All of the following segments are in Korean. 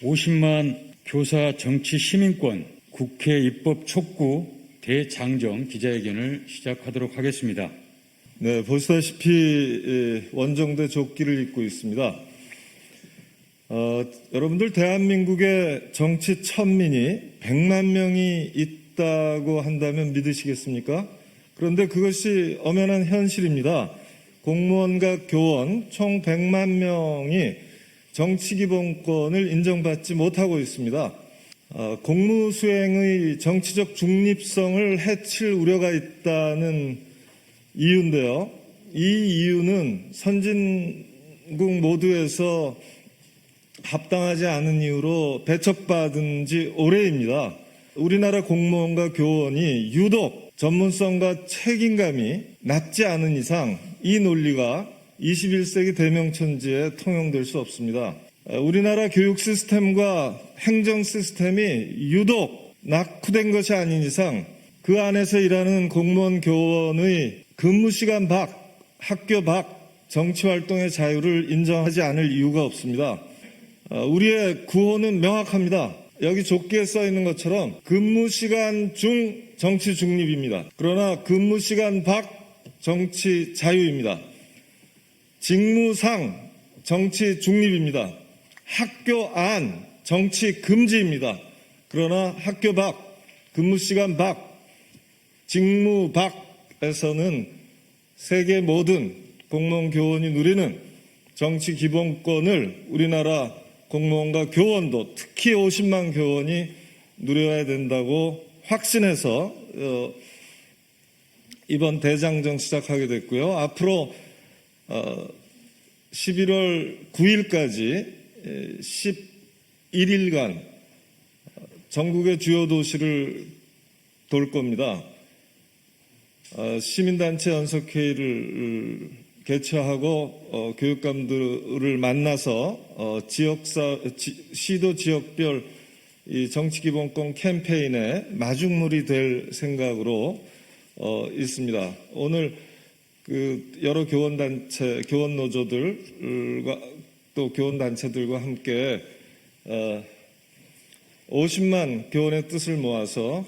50만 교사 정치 시민권 국회 입법 촉구 대장정 기자회견을 시작하도록 하겠습니다. 네, 보시다시피 원정대 조끼를 입고 있습니다. 여러분들 대한민국의 정치 천민이 100만 명이 있다고 한다면 믿으시겠습니까? 그런데 그것이 엄연한 현실입니다. 공무원과 교원 총 100만 명이 정치기본권을 인정받지 못하고 있습니다. 공무수행의 정치적 중립성을 해칠 우려가 있다는 이유인데요. 이 이유는 선진국 모두에서 합당하지 않은 이유로 배척받은 지 오래입니다. 우리나라 공무원과 교원이 유독 전문성과 책임감이 낮지 않은 이상 이 논리가 21세기 대명천지에 통용될 수 없습니다. 우리나라 교육 시스템과 행정 시스템이 유독 낙후된 것이 아닌 이상 그 안에서 일하는 공무원 교원의 근무시간 밖, 학교 밖 정치활동의 자유를 인정하지 않을 이유가 없습니다. 우리의 구호는 명확합니다. 여기 조끼에 써 있는 것처럼 근무시간 중 정치 중립입니다. 그러나 근무시간 밖 정치 자유입니다. 직무상 정치 중립입니다. 학교 안 정치 금지입니다. 그러나 학교 밖, 근무시간 밖, 직무 밖에서는 세계 모든 공무원 교원이 누리는 정치 기본권을 우리나라 공무원과 교원도 특히 50만 교원이 누려야 된다고 확신해서 이번 대장정 시작하게 됐고요. 앞으로 11월 9일까지 11일간 전국의 주요 도시를 돌 겁니다. 시민단체 연석회의를 개최하고 교육감들을 만나서 시도 지역별 이 정치기본권 캠페인의 마중물이 될 생각으로 있습니다. 오늘 여러 교원단체, 교원노조들과 또 교원단체들과 함께 50만 교원의 뜻을 모아서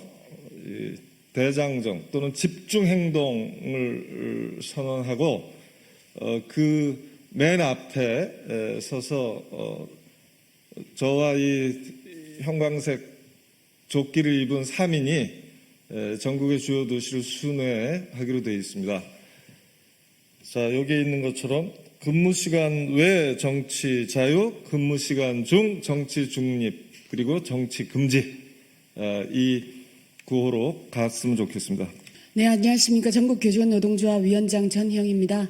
대장정 또는 집중행동을 선언하고 그 맨 앞에 서서 저와 이 형광색 조끼를 입은 3인이 전국의 주요 도시를 순회하기로 되어 있습니다. 자, 여기에 있는 것처럼 근무시간 외 정치 자유, 근무시간 중 정치 중립, 그리고 정치 금지, 이 구호로 갔으면 좋겠습니다. 네, 안녕하십니까. 전국교직원 노동조합 위원장 전희영입니다.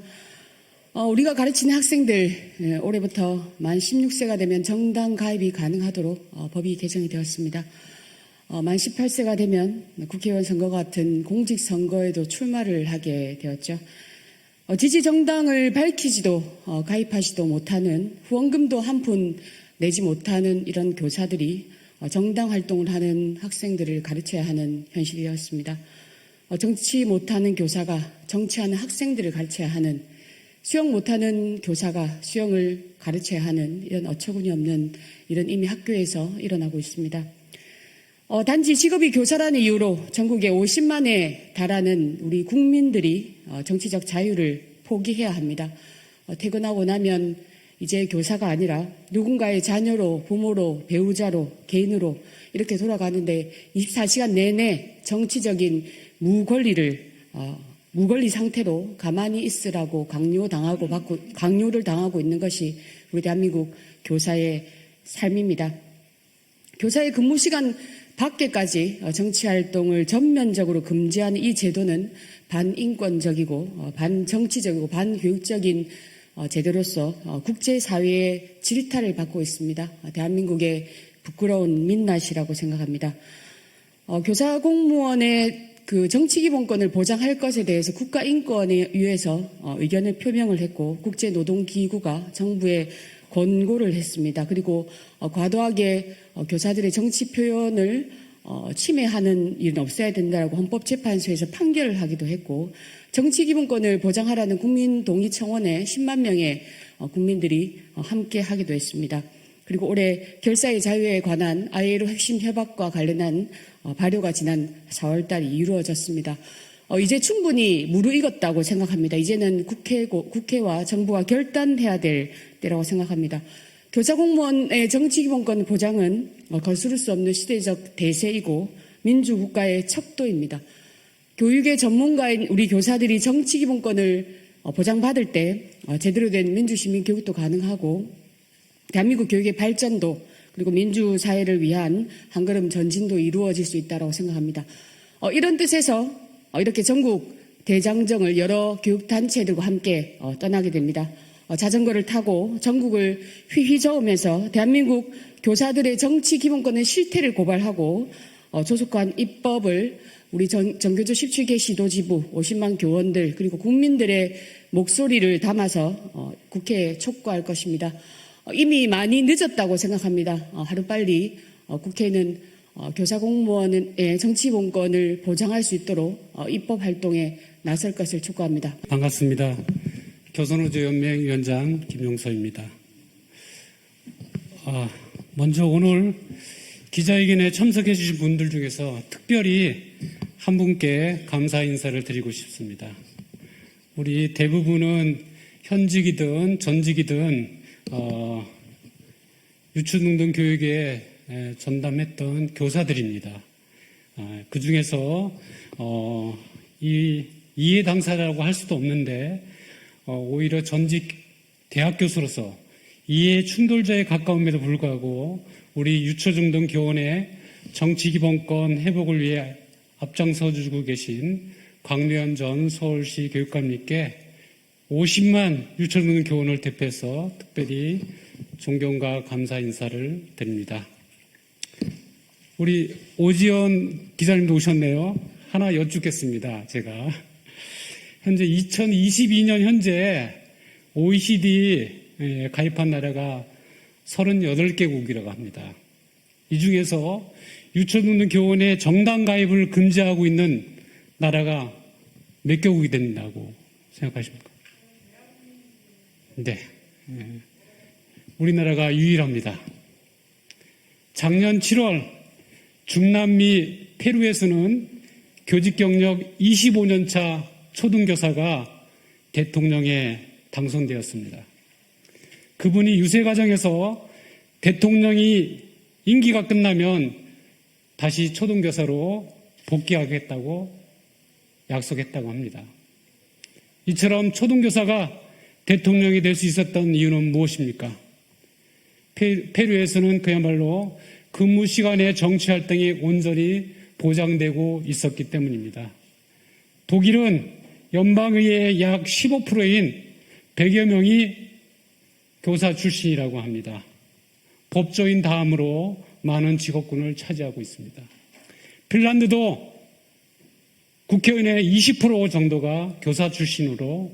우리가 가르치는 학생들 올해부터 만 16세가 되면 정당 가입이 가능하도록 법이 개정이 되었습니다. 만 18세가 되면 국회의원 선거 같은 공직선거에도 출마를 하게 되었죠. 지지 정당을 밝히지도 가입하지도 못하는 후원금도 한 푼 내지 못하는 이런 교사들이 정당 활동을 하는 학생들을 가르쳐야 하는 현실이었습니다. 정치 못하는 교사가 정치하는 학생들을 가르쳐야 하는, 수영 못하는 교사가 수영을 가르쳐야 하는 이런 어처구니 없는 이런 이미 학교에서 일어나고 있습니다. 단지 직업이 교사라는 이유로 전국에 50만에 달하는 우리 국민들이 정치적 자유를 포기해야 합니다. 퇴근하고 나면 이제 교사가 아니라 누군가의 자녀로, 부모로, 배우자로, 개인으로 이렇게 돌아가는데 24시간 내내 정치적인 무권리 상태로 가만히 있으라고 강요를 당하고 있는 것이 우리 대한민국 교사의 삶입니다. 교사의 근무시간 밖에까지 정치활동을 전면적으로 금지하는 이 제도는 반인권적이고 반정치적이고 반교육적인 제도로서 국제사회의 질타를 받고 있습니다. 대한민국의 부끄러운 민낯이라고 생각합니다. 교사 공무원의 그 정치기본권을 보장할 것에 대해서 국가인권위에서 의견을 표명을 했고 국제노동기구가 정부에 권고를 했습니다. 그리고 과도하게 교사들의 정치 표현을 침해하는 일은 없어야 된다고 헌법재판소에서 판결을 하기도 했고 정치기본권을 보장하라는 국민동의청원에 10만 명의 국민들이 함께 하기도 했습니다. 그리고 올해 결사의 자유에 관한 ILO 핵심 협약과 관련한 발효가 지난 4월달 이루어졌습니다. 이제 충분히 무르익었다고 생각합니다. 이제는 국회와 정부가 결단해야 될 때라고 생각합니다. 교사 공무원의 정치기본권 보장은 거스를 수 없는 시대적 대세이고 민주국가의 척도입니다. 교육의 전문가인 우리 교사들이 정치기본권을 보장받을 때 제대로 된 민주시민 교육도 가능하고 대한민국 교육의 발전도 그리고 민주사회를 위한 한 걸음 전진도 이루어질 수 있다고 생각합니다. 이런 뜻에서 이렇게 전국 대장정을 여러 교육단체들과 함께 떠나게 됩니다. 자전거를 타고 전국을 휘휘저으면서 대한민국 교사들의 정치 기본권의 실태를 고발하고 조속한 입법을 우리 전교조 17개 시도지부 50만 교원들 그리고 국민들의 목소리를 담아서 국회에 촉구할 것입니다. 이미 많이 늦었다고 생각합니다. 하루빨리 국회는 교사 공무원의 정치본권을 보장할 수 있도록 입법 활동에 나설 것을 촉구합니다. 반갑습니다. 교선노조연맹 위원장 김용서입니다. 먼저 오늘 기자회견에 참석해 주신 분들 중에서 특별히 한 분께 감사 인사를 드리고 싶습니다. 우리 대부분은 현직이든 전직이든 유초등등 교육에 전담했던 교사들입니다. 그 중에서 이해 당사자라고 할 수도 없는데 오히려 전직 대학 교수로서 이해 충돌자에 가까움에도 불구하고 우리 유초중등 교원의 정치기본권 회복을 위해 앞장서 주고 계신 광묘한 전 서울시 교육감님께 50만 유초중등 교원을 대표해서 특별히 존경과 감사 인사를 드립니다. 우리 오지연 기자님도 오셨네요. 하나 여쭙겠습니다. 제가 현재 2022년 현재 OECD 가입한 나라가 38개국이라고 합니다. 이 중에서 유초등등 교원의 정당 가입을 금지하고 있는 나라가 몇 개국이 된다고 생각하십니까? 네. 우리나라가 유일합니다. 작년 7월 중남미 페루에서는 교직 경력 25년차 초등교사가 대통령에 당선되었습니다. 그분이 유세 과정에서 대통령이 임기가 끝나면 다시 초등교사로 복귀하겠다고 약속했다고 합니다. 이처럼 초등교사가 대통령이 될 수 있었던 이유는 무엇입니까? 페루에서는 그야말로 근무 시간에 정치 활동이 온전히 보장되고 있었기 때문입니다. 독일은 연방의회의 약 15%인 100여 명이 교사 출신이라고 합니다. 법조인 다음으로 많은 직업군을 차지하고 있습니다. 핀란드도 국회의원의 20% 정도가 교사 출신으로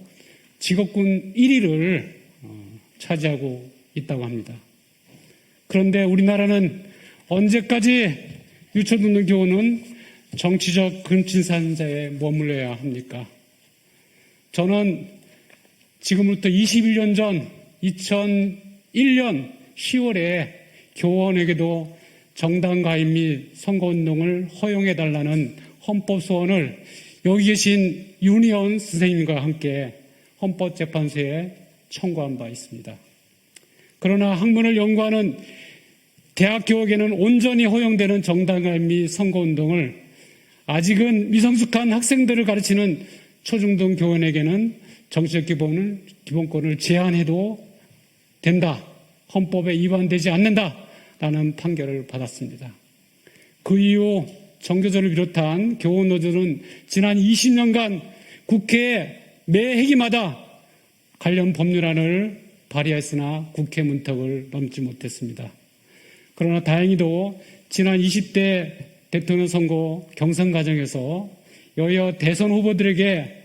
직업군 1위를 차지하고 있다고 합니다. 그런데 우리나라는 언제까지 유초등등 교원은 정치적 근친산자에 머물러야 합니까? 저는 지금부터 21년 전 2001년 10월에 교원에게도 정당 가입 및 선거운동을 허용해달라는 헌법 소원을 여기 계신 윤희원 선생님과 함께 헌법재판소에 청구한 바 있습니다. 그러나 학문을 연구하는 대학 교육에는 온전히 허용되는 정당 가입 및 선거운동을 아직은 미성숙한 학생들을 가르치는 초중등 교원에게는 정치적 기본권을 제한해도 된다. 헌법에 위반되지 않는다라는 판결을 받았습니다. 그 이후 전교조를 비롯한 교원노조는 지난 20년간 국회에 매 회기마다 관련 법률안을 발의했으나 국회 문턱을 넘지 못했습니다. 그러나 다행히도 지난 20대 대통령 선거 경선 과정에서 여야 대선 후보들에게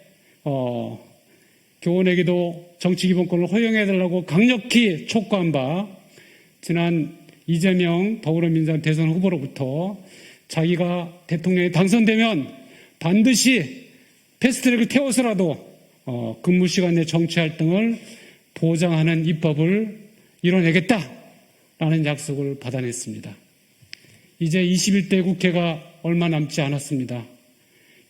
교원에게도 정치기본권을 허용해달라고 강력히 촉구한 바 지난 이재명 더불어민주당 대선 후보로부터 자기가 대통령에 당선되면 반드시 패스트트랙을 태워서라도 근무 시간 내 정치 활동을 보장하는 입법을 이뤄내겠다 라는 약속을 받아냈습니다. 이제 21대 국회가 얼마 남지 않았습니다.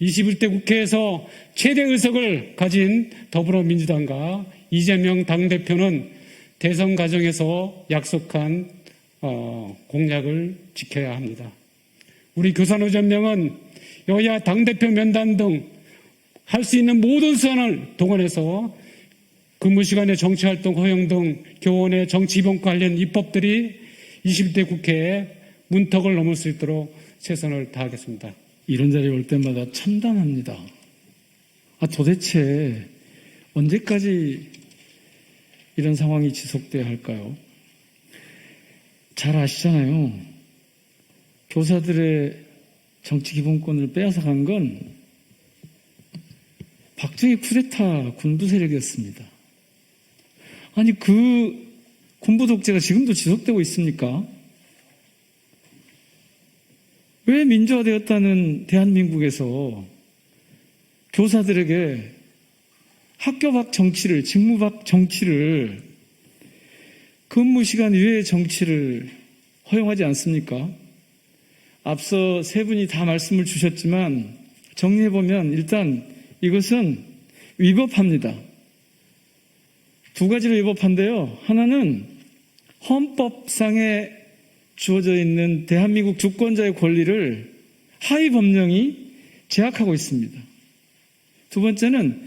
21대 국회에서 최대 의석을 가진 더불어민주당과 이재명 당대표는 대선 과정에서 약속한 공약을 지켜야 합니다. 우리 교사노조연맹은 여야 당대표 면담 등 할 수 있는 모든 수단을 동원해서 근무시간의 정치활동 허용 등 교원의 정치이번 관련 입법들이 21대 국회에 문턱을 넘을 수 있도록 최선을 다하겠습니다. 이런 자리에 올 때마다 참담합니다. 도대체 언제까지 이런 상황이 지속돼야 할까요? 잘 아시잖아요. 교사들의 정치 기본권을 빼앗아간 건 박정희 쿠데타 군부 세력이었습니다. 아니, 그 군부 독재가 지금도 지속되고 있습니까? 왜 민주화되었다는 대한민국에서 교사들에게 학교 밖 정치를, 직무 밖 정치를, 근무 시간 이외의 정치를 허용하지 않습니까? 앞서 세 분이 다 말씀을 주셨지만 정리해보면 일단 이것은 위법합니다. 두 가지로 위법한데요. 하나는 헌법상에 주어져 있는 대한민국 주권자의 권리를 하위 법령이 제약하고 있습니다. 두 번째는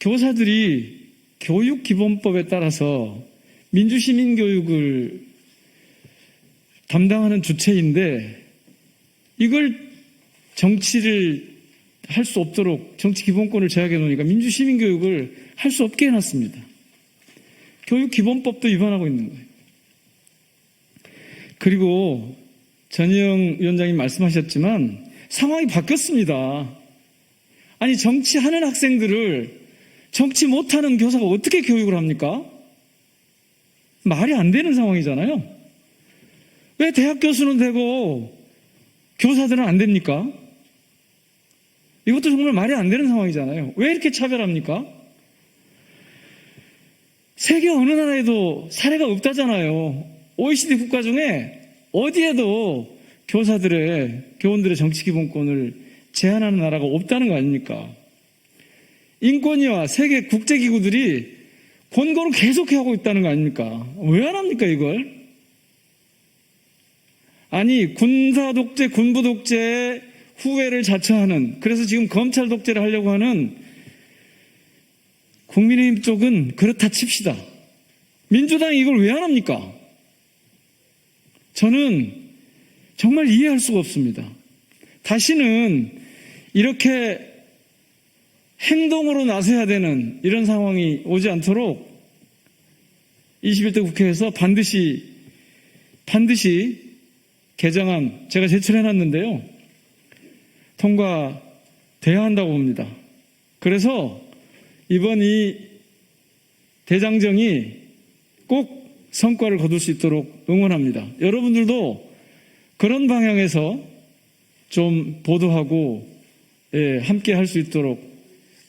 교사들이 교육기본법에 따라서 민주시민교육을 담당하는 주체인데 이걸 정치를 할 수 없도록 정치기본권을 제약해 놓으니까 민주시민교육을 할 수 없게 해놨습니다. 교육기본법도 위반하고 있는 거예요. 그리고 전희영 위원장님 말씀하셨지만 상황이 바뀌었습니다. 아니, 정치하는 학생들을 정치 못하는 교사가 어떻게 교육을 합니까? 말이 안 되는 상황이잖아요. 왜 대학 교수는 되고 교사들은 안 됩니까? 이것도 정말 말이 안 되는 상황이잖아요. 왜 이렇게 차별합니까? 세계 어느 나라에도 사례가 없다잖아요. OECD 국가 중에 어디에도 교원들의 정치기본권을 제한하는 나라가 없다는 거 아닙니까? 인권위와 세계 국제기구들이 권고를 계속하고 있다는 거 아닙니까? 왜 안 합니까, 이걸? 아니, 군사 독재, 군부 독재의 후회를 자처하는, 그래서 지금 검찰 독재를 하려고 하는 국민의힘 쪽은 그렇다 칩시다. 민주당이 이걸 왜 안 합니까? 저는 정말 이해할 수가 없습니다. 다시는 이렇게 행동으로 나서야 되는 이런 상황이 오지 않도록 21대 국회에서 반드시 개정안 제가 제출해놨는데요. 통과돼야 한다고 봅니다. 그래서 이번 이 대장정이 꼭 성과를 거둘 수 있도록 응원합니다. 여러분들도 그런 방향에서 좀 보도하고 함께 할 수 있도록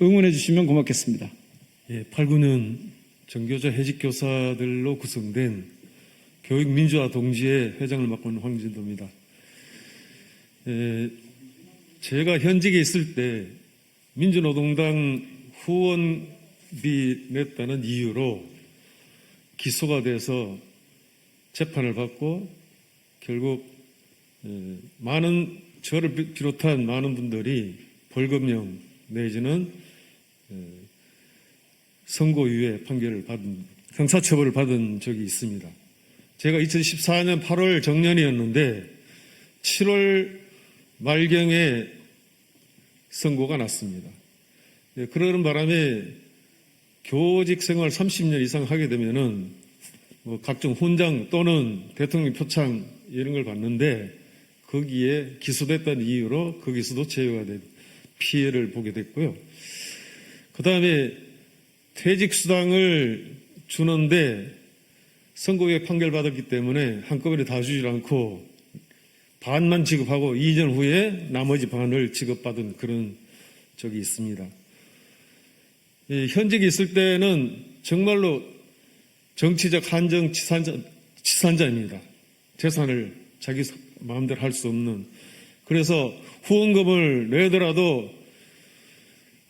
응원해 주시면 고맙겠습니다. 8구는 정교조 해직교사들로 구성된 교육민주화 동지회 회장을 맡고 있는 황진도입니다. 제가 현직에 있을 때 민주노동당 후원비 냈다는 이유로 기소가 돼서 재판을 받고 결국 저를 비롯한 많은 분들이 벌금형 내지는 선고유예 판결을 받은, 형사처벌을 받은 적이 있습니다. 제가 2014년 8월 정년이었는데 7월 말경에 선고가 났습니다. 그러는 바람에 교직 생활 30년 이상 하게 되면은 각종 훈장 또는 대통령 표창 이런 걸 받는데 거기에 기소됐다는 이유로 거기서도 제외가 된 피해를 보게 됐고요. 그 다음에 퇴직수당을 주는데 선고유예 판결 받았기 때문에 한꺼번에 다 주지 않고 반만 지급하고 2년 후에 나머지 반을 지급받은 그런 적이 있습니다. 현직에 있을 때는 정말로 정치적 한정, 치산자입니다. 재산을 자기 마음대로 할 수 없는. 그래서 후원금을 내더라도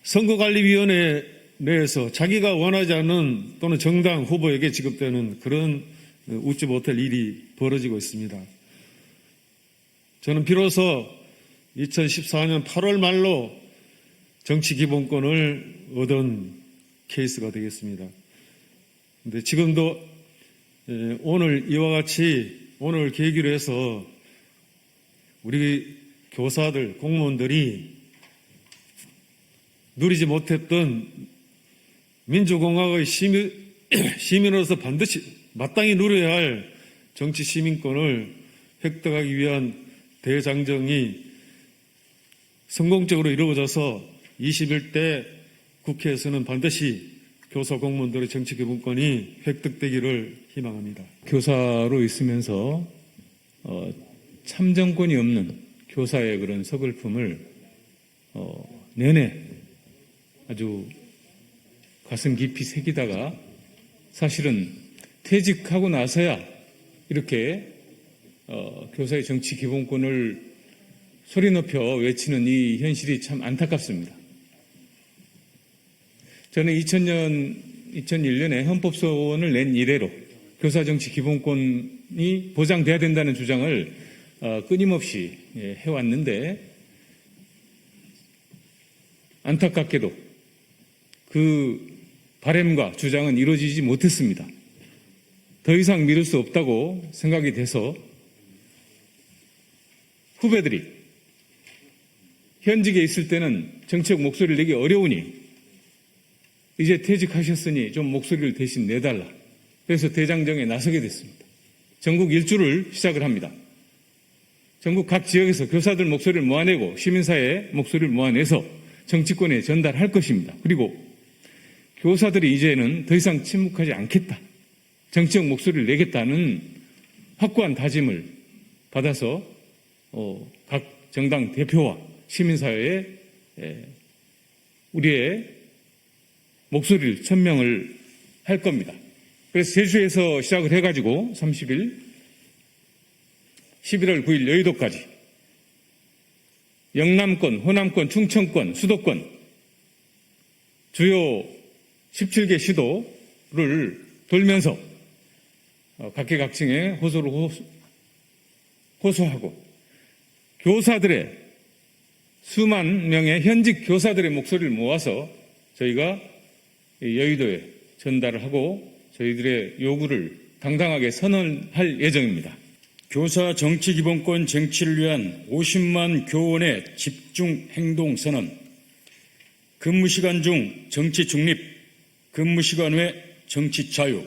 선거관리위원회 내에서 자기가 원하지 않는 또는 정당 후보에게 지급되는 그런 웃지 못할 일이 벌어지고 있습니다. 저는 비로소 2014년 8월 말로 정치기본권을 얻은 케이스가 되겠습니다. 근데 지금도 오늘 이와 같이 오늘 계기로 해서 우리 교사들, 공무원들이 누리지 못했던 민주공화국의 시민으로서 반드시 마땅히 누려야 할 정치 시민권을 획득하기 위한 대장정이 성공적으로 이루어져서 21대 국회에서는 반드시 교사 공무원들의 정치 기본권이 획득되기를 희망합니다. 교사로 있으면서 참정권이 없는 교사의 그런 서글픔을 내내 아주 가슴 깊이 새기다가 사실은 퇴직하고 나서야 이렇게 교사의 정치 기본권을 소리 높여 외치는 이 현실이 참 안타깝습니다. 저는 2001년에 헌법소원을 낸 이래로 교사 정치 기본권이 보장돼야 된다는 주장을 끊임없이 해왔는데 안타깝게도 그 바람과 주장은 이루어지지 못했습니다. 더 이상 미룰 수 없다고 생각이 돼서 후배들이 현직에 있을 때는 정책 목소리를 내기 어려우니 이제 퇴직하셨으니 좀 목소리를 대신 내달라. 그래서 대장정에 나서게 됐습니다. 전국 일주를 시작을 합니다. 전국 각 지역에서 교사들 목소리를 모아내고 시민사회의 목소리를 모아내서 정치권에 전달할 것입니다. 그리고 교사들이 이제는 더 이상 침묵하지 않겠다. 정치적 목소리를 내겠다는 확고한 다짐을 받아서 각 정당 대표와 시민사회에 우리의 목소리를 천명을 할 겁니다. 그래서 제주에서 시작을 해가지고 30일, 11월 9일 여의도까지 영남권, 호남권, 충청권, 수도권 주요 17개 시도를 돌면서 각계각층에 호소를 호소하고 교사들의 수만 명의 현직 교사들의 목소리를 모아서 저희가 여의도에 전달을 하고 저희들의 요구를 당당하게 선언할 예정입니다. 교사 정치 기본권 쟁취를 위한 50만 교원의 집중 행동 선언. 근무 시간 중 정치 중립, 근무 시간 외 정치 자유.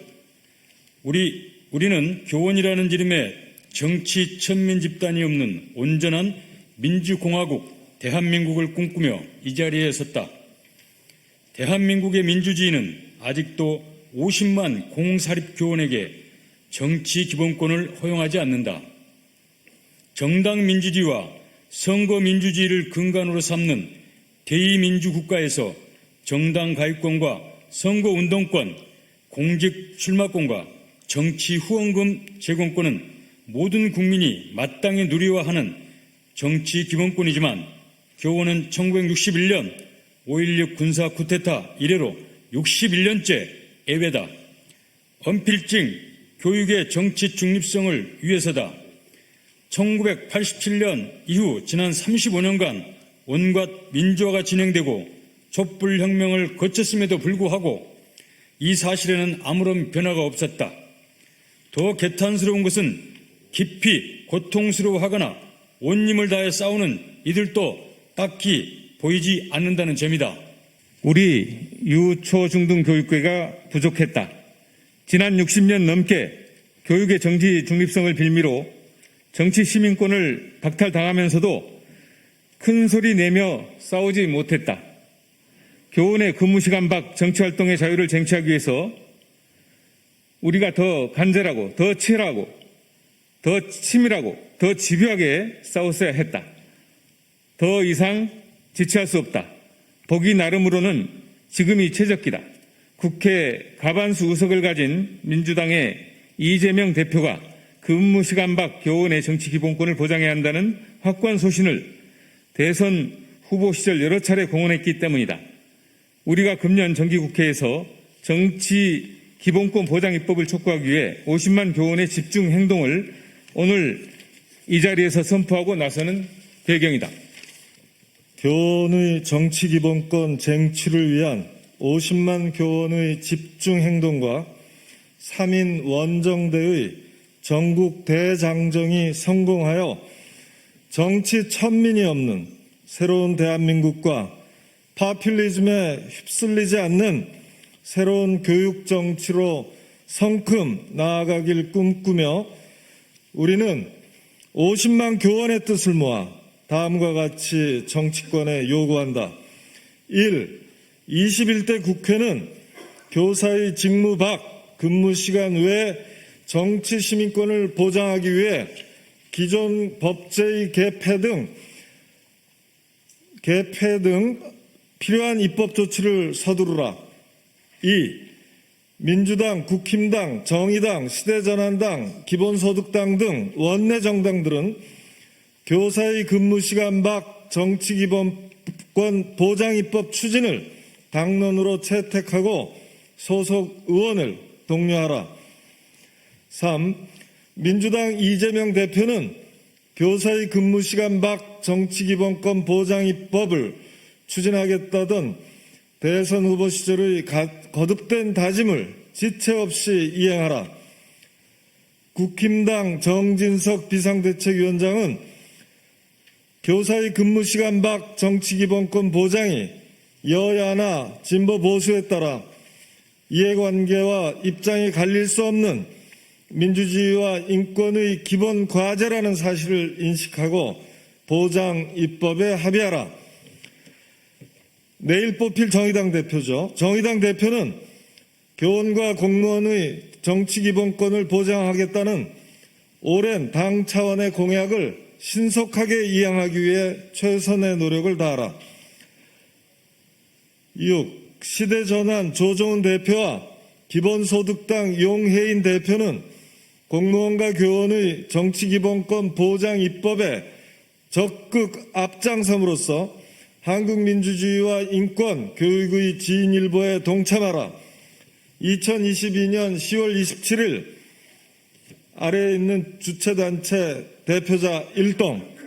우리는 교원이라는 이름의 정치 천민 집단이 없는 온전한 민주공화국 대한민국을 꿈꾸며 이 자리에 섰다. 대한민국의 민주주의는 아직도 50만 공사립 교원에게 정치 기본권을 허용하지 않는다. 정당 민주주의와 선거 민주주의를 근간으로 삼는 대의민주국가에서 정당 가입권과 선거 운동권, 공직 출마권과 정치 후원금 제공권은 모든 국민이 마땅히 누려야 하는 정치 기본권이지만 교원은 1961년 5.16 군사 쿠데타 이래로 61년째 예외다. 언필증 교육의 정치 중립성을 위해서다. 1987년 이후 지난 35년간 온갖 민주화가 진행되고 촛불혁명을 거쳤음에도 불구하고 이 사실에는 아무런 변화가 없었다. 더 개탄스러운 것은 깊이 고통스러워하거나 온 힘을 다해 싸우는 이들도 딱히 보이지 않는다는 점이다. 우리 유초중등 교육계가 부족했다. 지난 60년 넘게 교육의 정치 중립성을 빌미로 정치 시민권을 박탈당하면서도 큰 소리 내며 싸우지 못했다. 교원의 근무 시간 밖 정치활동의 자유를 쟁취하기 위해서 우리가 더 간절하고 더 치열하고 더 치밀하고 더 집요하게 싸웠어야 했다. 더 이상 지체할 수 없다. 보기 나름으로는 지금이 최적기다. 국회 과반수 의석을 가진 민주당의 이재명 대표가 근무시간 밖 교원의 정치 기본권을 보장해야 한다는 확고한 소신을 대선 후보 시절 여러 차례 공언했기 때문이다. 우리가 금년 정기국회에서 정치 기본권 보장 입법을 촉구하기 위해 50만 교원의 집중 행동을 오늘 이 자리에서 선포하고 나서는 배경이다. 교원의 정치 기본권 쟁취를 위한 50만 교원의 집중 행동과 3인 원정대의 전국 대장정이 성공하여 정치 천민이 없는 새로운 대한민국과 파퓰리즘에 휩쓸리지 않는 새로운 교육 정치로 성큼 나아가길 꿈꾸며 우리는 50만 교원의 뜻을 모아 다음과 같이 정치권에 요구한다. 1. 21대 국회는 교사의 직무 밖 근무시간 외 정치 시민권을 보장하기 위해 기존 법제의 개폐 등 필요한 입법 조치를 서두르라. 2. 민주당, 국힘당, 정의당, 시대전환당, 기본소득당 등 원내 정당들은 교사의 근무시간 밖 정치기본권 보장 입법 추진을 당론으로 채택하고 소속 의원을 독려하라. 3. 민주당 이재명 대표는 교사의 근무시간 밖 정치기본권 보장 입법을 추진하겠다던 대선 후보 시절의 거듭된 다짐을 지체 없이 이행하라. 국힘당 정진석 비상대책위원장은 교사의 근무시간 밖 정치기본권 보장이 여야나 진보 보수에 따라 이해관계와 입장이 갈릴 수 없는 민주주의와 인권의 기본 과제라는 사실을 인식하고 보장 입법에 합의하라. 내일 뽑힐 정의당 대표죠. 정의당 대표는 교원과 공무원의 정치기본권을 보장하겠다는 오랜 당 차원의 공약을 신속하게 이행하기 위해 최선의 노력을 다하라. 6. 시대전환 조정훈 대표와 기본소득당 용혜인 대표는 공무원과 교원의 정치기본권 보장 입법에 적극 앞장섬으로써 한국민주주의와 인권, 교육의 지인일보에 동참하라. 2022년 10월 27일 아래에 있는 주체단체 대표자 1동